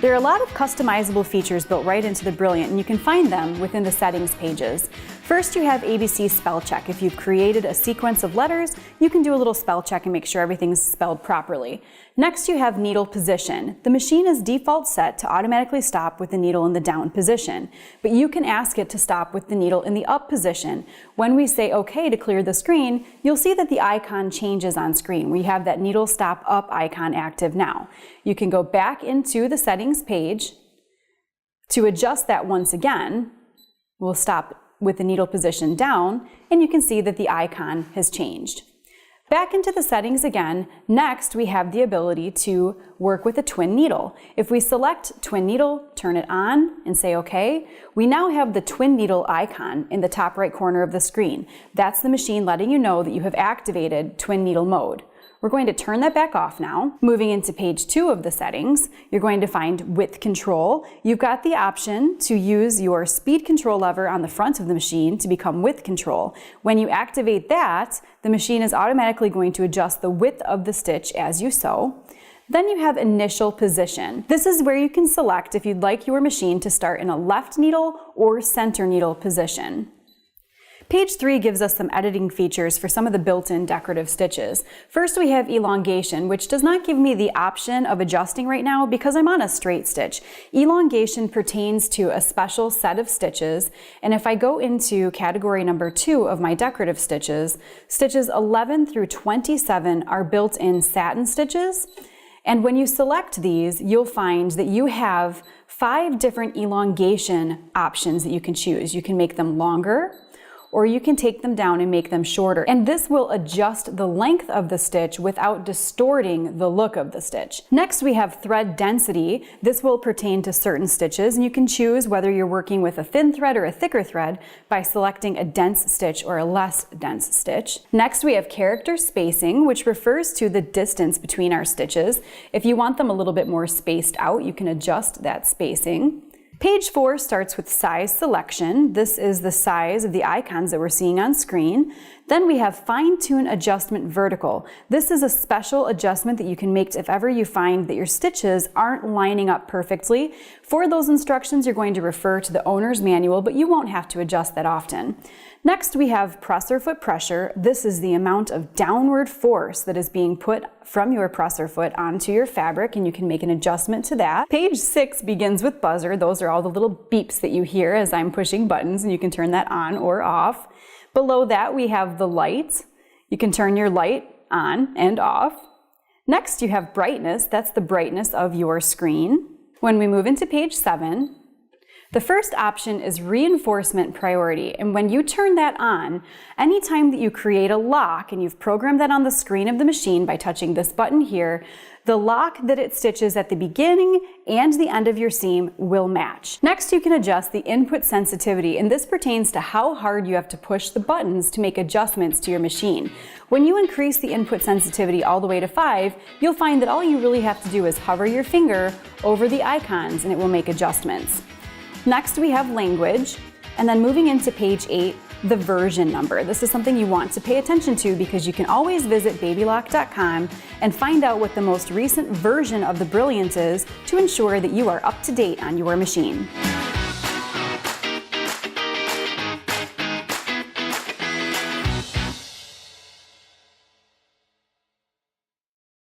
There are a lot of customizable features built right into the Brilliant, and you can find them within the settings pages. First, you have ABC spell check. If you've created a sequence of letters, you can do a little spell check and make sure everything's spelled properly. Next, you have needle position. The machine is default set to automatically stop with the needle in the down position, but you can ask it to stop with the needle in the up position. When we say OK to clear the screen, you'll see that the icon changes on screen. We have that needle stop up icon active now. You can go back into the settings page to adjust that once again. We'll stop with the needle position down, and you can see that the icon has changed. Back into the settings again. Next, we have the ability to work with a twin needle. If we select twin needle, turn it on, and say OK, we now have the twin needle icon in the top right corner of the screen. That's the machine letting you know that you have activated twin needle mode. We're going to turn that back off now. Moving into page 2 of the settings, you're going to find width control. You've got the option to use your speed control lever on the front of the machine to become width control. When you activate that, the machine is automatically going to adjust the width of the stitch as you sew. Then you have initial position. This is where you can select if you'd like your machine to start in a left needle or center needle position. Page 3 gives us some editing features for some of the built-in decorative stitches. First, we have elongation, which does not give me the option of adjusting right now because I'm on a straight stitch. Elongation pertains to a special set of stitches, and if I go into category number 2 of my decorative stitches, stitches 11 through 27 are built-in satin stitches. And when you select these, you'll find that you have 5 different elongation options that you can choose. You can make them longer, or you can take them down and make them shorter. And this will adjust the length of the stitch without distorting the look of the stitch. Next, we have thread density. This will pertain to certain stitches, and you can choose whether you're working with a thin thread or a thicker thread by selecting a dense stitch or a less dense stitch. Next, we have character spacing, which refers to the distance between our stitches. If you want them a little bit more spaced out, you can adjust that spacing. Page 4 starts with size selection. This is the size of the icons that we're seeing on screen. Then we have fine-tune adjustment vertical. This is a special adjustment that you can make if ever you find that your stitches aren't lining up perfectly. For those instructions, you're going to refer to the owner's manual, but you won't have to adjust that often. Next, we have presser foot pressure. This is the amount of downward force that is being put from your presser foot onto your fabric, and you can make an adjustment to that. Page 6 begins with buzzer. Those are all the little beeps that you hear as I'm pushing buttons, and you can turn that on or off. Below that, we have the light. You can turn your light on and off. Next, you have brightness. That's the brightness of your screen. When we move into page 7, the first option is reinforcement priority, and when you turn that on, anytime that you create a lock, and you've programmed that on the screen of the machine by touching this button here, the lock that it stitches at the beginning and the end of your seam will match. Next, you can adjust the input sensitivity, and this pertains to how hard you have to push the buttons to make adjustments to your machine. When you increase the input sensitivity all the way to 5, you'll find that all you really have to do is hover your finger over the icons and it will make adjustments. Next, we have language, and then moving into page 8, the version number. This is something you want to pay attention to because you can always visit babylock.com and find out what the most recent version of the Brilliant is to ensure that you are up to date on your machine.